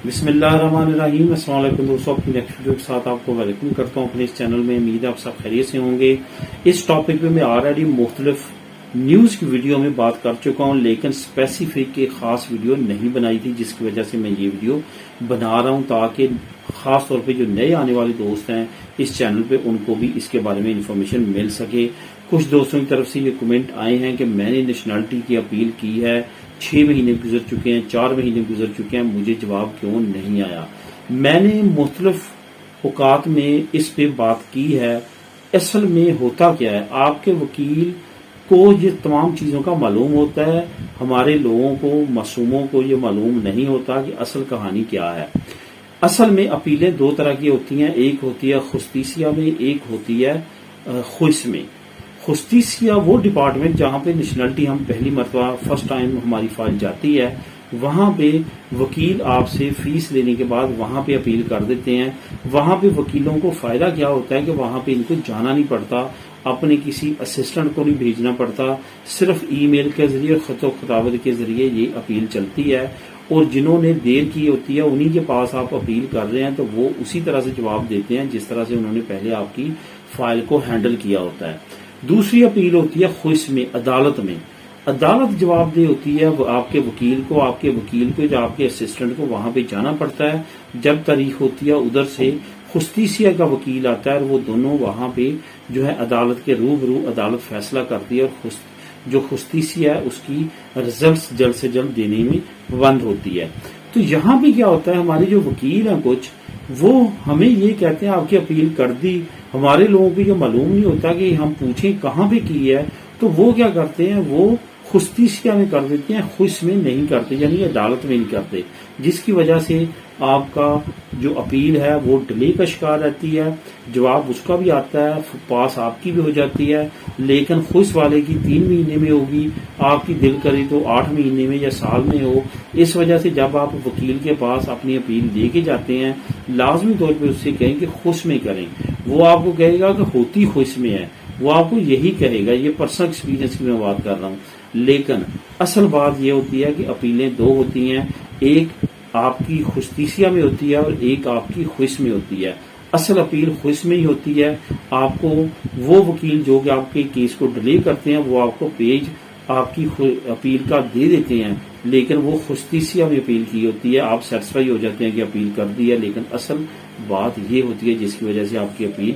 بسم اللہ الرحمن الرحیم۔ السلام علیکم دوستوں، اپنی نیکسٹ ویڈیو کے ساتھ آپ کو ویلکم کرتا ہوں اپنے اس چینل میں۔ امید ہے آپ سب خیریت سے ہوں گے۔ اس ٹاپک پہ میں آلریڈی مختلف نیوز کی ویڈیو میں بات کر چکا ہوں، لیکن اسپیسیفک ایک خاص ویڈیو نہیں بنائی تھی، جس کی وجہ سے میں یہ ویڈیو بنا رہا ہوں تاکہ خاص طور پہ جو نئے آنے والے دوست ہیں اس چینل پہ ان کو بھی اس کے بارے میں انفارمیشن مل سکے۔ کچھ دوستوں کی طرف سے یہ کمنٹ آئے ہیں کہ میں نے نیشنلٹی کی اپیل کی ہے، 6 مہینے گزر چکے ہیں، 4 مہینے گزر چکے ہیں، مجھے جواب کیوں نہیں آیا؟ میں نے مختلف اوقات میں اس پہ بات کی ہے۔ اصل میں ہوتا کیا ہے، آپ کے وکیل کو یہ تمام چیزوں کا معلوم ہوتا ہے، ہمارے لوگوں کو، معصوموں کو یہ معلوم نہیں ہوتا کہ اصل کہانی کیا ہے۔ اصل میں اپیلیں دو طرح کی ہوتی ہیں، ایک ہوتی ہے خصوصیہ میں، ایک ہوتی ہے خوش میں۔ خصوصیہ وہ ڈپارٹمنٹ جہاں پہ نیشنلٹی ہم پہلی مرتبہ فرسٹ ٹائم ہماری فائل جاتی ہے، وہاں پہ وکیل آپ سے فیس لینے کے بعد وہاں پہ اپیل کر دیتے ہیں۔ وہاں پہ وکیلوں کو فائدہ کیا ہوتا ہے کہ وہاں پہ ان کو جانا نہیں پڑتا، اپنے کسی اسسٹنٹ کو نہیں بھیجنا پڑتا، صرف ای میل کے ذریعے اور خط و خطابت کے ذریعے یہ اپیل چلتی ہے، اور جنہوں نے دیر کی ہوتی ہے انہی کے پاس آپ اپیل کر رہے ہیں تو وہ اسی طرح سے جواب دیتے ہیں جس طرح سے انہوں نے پہلے آپ کی فائل کو ہینڈل کیا ہوتا ہے۔ دوسری اپیل ہوتی ہے خوش میں، عدالت میں۔ عدالت جواب دہ ہوتی ہے آپ کے وکیل کو یا آپ کے اسسٹنٹ کو وہاں پہ جانا پڑتا ہے۔ جب تاریخ ہوتی ہے ادھر سے خصوصیہ کا وکیل آتا ہے اور وہ دونوں وہاں پہ جو ہے عدالت کے روبرو عدالت فیصلہ کرتی ہے، اور جو خصوصیہ ہے اس کی ریزلٹس جلد سے جلد دینے میں پابند ہوتی ہے۔ تو یہاں بھی کیا ہوتا ہے، ہمارے جو وکیل ہیں کچھ وہ ہمیں یہ کہتے ہیں آپ کی اپیل کر دی، ہمارے لوگوں کو یہ معلوم نہیں ہوتا کہ ہم پوچھیں کہاں پہ کی ہے، تو وہ کیا کرتے ہیں، وہ خصوصیہ میں کر دیتے ہیں، خوش میں نہیں کرتے، یعنی عدالت میں نہیں کرتے، جس کی وجہ سے آپ کا جو اپیل ہے وہ ڈیلے کا شکار رہتی ہے۔ جواب اس کا بھی آتا ہے، پاس آپ کی بھی ہو جاتی ہے، لیکن خوش والے کی 3 مہینے میں ہوگی، آپ کی دل کری تو 8 مہینے میں یا سال میں ہو۔ اس وجہ سے جب آپ وکیل کے پاس اپنی اپیل لے کے جاتے ہیں، لازمی طور پہ اس سے کہیں کہ خوش میں کریں۔ وہ آپ کو کہے گا کہ ہوتی خوش میں ہے، وہ آپ کو یہی کہے گا، یہ پرسنل ایکسپیرینس کی میں بات کر رہا ہوں۔ لیکن اصل بات یہ ہوتی ہے کہ اپیلیں دو ہوتی ہیں، ایک آپ کی خصوصیہ میں ہوتی ہے اور ایک آپ کی خوش میں ہوتی ہے۔ اصل اپیل خوش میں ہی ہوتی ہے۔ آپ کو وہ وکیل جو کہ آپ کے کیس کو ڈیلے کرتے ہیں وہ آپ کو پیج آپ کی اپیل کا دے دیتے ہیں، لیکن وہ خصوصیہ میں اپیل کی ہوتی ہے، آپ سیٹسفائی ہو جاتے ہیں کہ اپیل کر دی ہے، لیکن اصل بات یہ ہوتی ہے جس کی وجہ سے آپ کی اپیل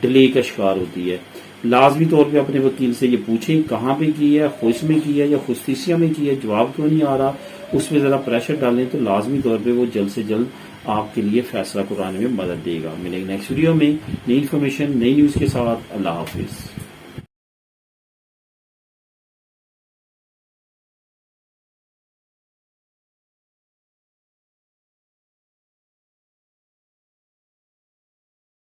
ڈیلے کا شکار ہوتی ہے۔ لازمی طور پہ اپنے وکیل سے یہ پوچھیں کہاں پہ کی ہے، خوش میں کی ہے یا خصوصیہ میں کی ہے، جواب کیوں نہیں آ رہا، اس میں ذرا پریشر ڈالیں تو لازمی طور پہ وہ جلد سے جلد آپ کے لیے فیصلہ کرانے میں مدد دے گا۔ ملیں گے نیکسٹ ویڈیو میں نئی انفارمیشن، نئی نیوز کے ساتھ۔ اللہ حافظ۔